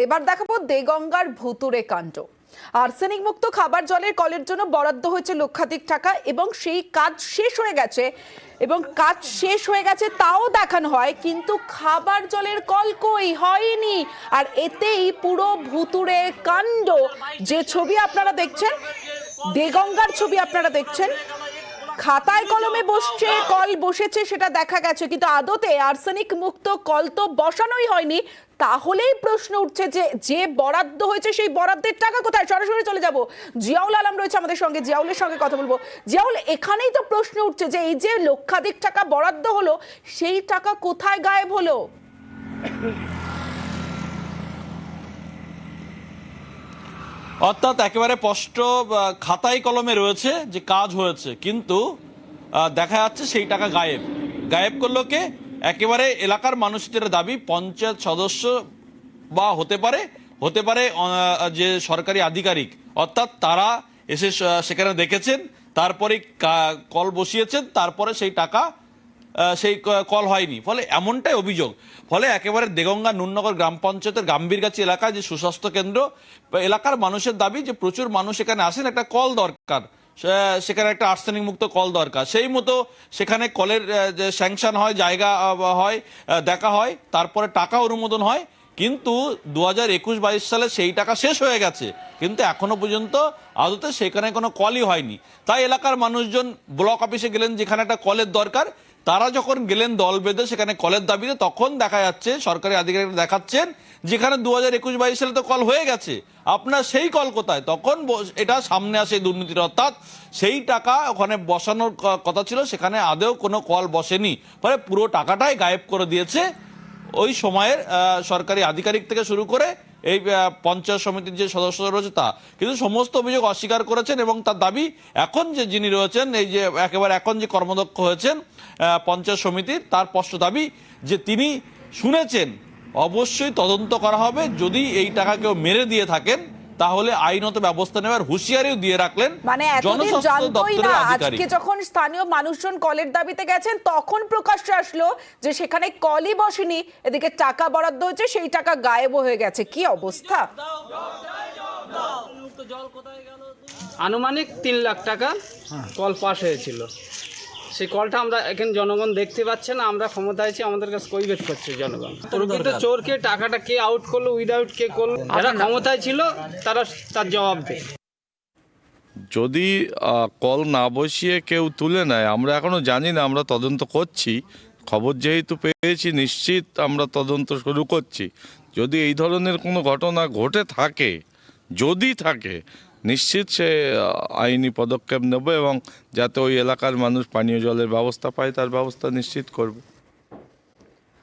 এবার দেখাবো দেগঙ্গার ভুতুড়ে কাণ্ড। আর্সেনিক মুক্ত খাবার জলের কলের জন্য বরাদ্দ হয়েছে লক্ষাধিক টাকা এবং সেই কাজ শেষ হয়ে গেছে তাও দেখানো হয়, কিন্তু খাবার জলের কল কই হয়নি। আর এতেই পুরো ভুতুড়ে কাণ্ড। যে ছবি আপনারা দেখছেন, দেগঙ্গার ছবি আপনারা দেখছেন, খাতায় কলমে কল বসেছে সেটা দেখা গেছে, কিন্তু আদতে আর্সেনিক মুক্ত কল তো বসানোই হয়নি। তাহলেই প্রশ্ন উঠছে যে বরাদ্দ হয়েছে সেই বরাদ্দের টাকা কোথায়। সরাসরি চলে যাব, জিয়াউল আলম রয়েছে আমাদের সঙ্গে, জিয়াউলের সঙ্গে কথা বলবো। জিয়াউল, এখানেই তো প্রশ্ন উঠছে যে এই যে লক্ষাধিক টাকা বরাদ্দ হলো, সেই টাকা কোথায় গায়েব হলো? অর্থাৎ একেবারে স্পষ্ট খাতায় কলমে রয়েছে যে কাজ হয়েছে, কিন্তু দেখা যাচ্ছে সেই টাকা গায়েব করলো কে? একেবারে এলাকার মানুষদের দাবি, পঞ্চায়েত সদস্য বা হতে পারে যে সরকারি আধিকারিক, অর্থাৎ তারা এসে সেখানে দেখেছেন, তারপরে কল বসিয়েছেন, তারপরে সেই টাকা সেই কল হয়নি, ফলে এমনটাই অভিযোগ। ফলে একেবারে দেগঙ্গা নুননগর গ্রাম পঞ্চায়েতের গাম্ভীরগাছি এলাকায় যে সুস্বাস্থ্য কেন্দ্র, এলাকার মানুষের দাবি যে প্রচুর মানুষ এখানে আসেন, একটা কল দরকার, সেখানে একটা আর্সেনিক মুক্ত কল দরকার। সেই মতো সেখানে কলের যে স্যাংশন হয়, জায়গা হয়, দেখা হয়, তারপরে টাকা অনুমোদন হয়, কিন্তু 2021-22 সালে সেই টাকা শেষ হয়ে গেছে, কিন্তু এখনো পর্যন্ত আদতে সেখানে কোনো কলই হয়নি। তাই এলাকার মানুষজন ব্লক অফিসে গেলেন, যেখানে একটা কলের দরকার। তারা যখন গেলেন দল বেঁধে সেখানে কলের দাবিতে, তখন দেখা যাচ্ছে সরকারি আধিকারিক দেখাচ্ছেন যেখানে 2021-22 সালে তো কল হয়ে গেছে, আপনার সেই কল কোথায়? তখন এটা সামনে আসে দুর্নীতির, অর্থাৎ সেই টাকা ওখানে বসানোর কথা ছিল, সেখানে আদেও কোনো কল বসেনি, ফলে পুরো টাকাটাই গায়েব করে দিয়েছে ওই সময়ের সরকারি আধিকারিক থেকে শুরু করে এই পঞ্চায়েত সমিতির যে সদস্য রয়েছে তা। কিন্তু সমস্ত অভিযোগ অস্বীকার করেছেন এবং তার দাবি, এখন যিনি রয়েছেন, এই যে একেবারে এখন যে কর্মদক্ষ হয়েছেন পঞ্চায়েত সমিতির, তার স্পষ্ট দাবি যে তিনি শুনেছেন, অবশ্যই তদন্ত করা হবে, যদি এই টাকা কেউ মেরে দিয়ে থাকেন তাহলে আইনত ব্যবস্থা নেওয়ার হুঁশিয়ারিও দিয়ে রাখলেন। মানে এতদিন জানতোই না, আজকে যখন স্থানীয় মানুষজন কলের দাবিতে গেছেন তখন প্রকাশ্যে আসলো যে সেখানে কলই বসেনি, এদিকে টাকা বরাদ্দ হয়েছে, সেই টাকা গায়েব হয়ে গেছে। কি অবস্থা! আনুমানিক 3 লাখ টাকা কল পাস হয়েছিল। সেই কলটা আমরা এখানে জনগণ দেখতে পাচ্ছে না, আমরা ক্ষমতায় আছি, আমাদের কাছে কৈফিয়ত করছে জনগণ। প্রকৃত চোরকে টাকাটা কে আউট করলো, উইদাউট কে করলো, যারা ক্ষমতায় ছিল তারা তার জবাব দেয়। যদি কল না বসিয়ে কেউ তুলে নেয়, আমরা এখনো জানি না, আমরা তদন্ত করছি। খবর যেহেতু পেয়েছি, নিশ্চিত আমরা তদন্ত শুরু করছি। যদি এই ধরনের কোনো ঘটনা ঘটে থাকে, যদি থাকে, নিশ্চিত সে আইনি পদক্ষেপ নেব এবং যাতে ওই এলাকার মানুষ পানীয় জলের ব্যবস্থা পায় তার ব্যবস্থা নিশ্চিত করব।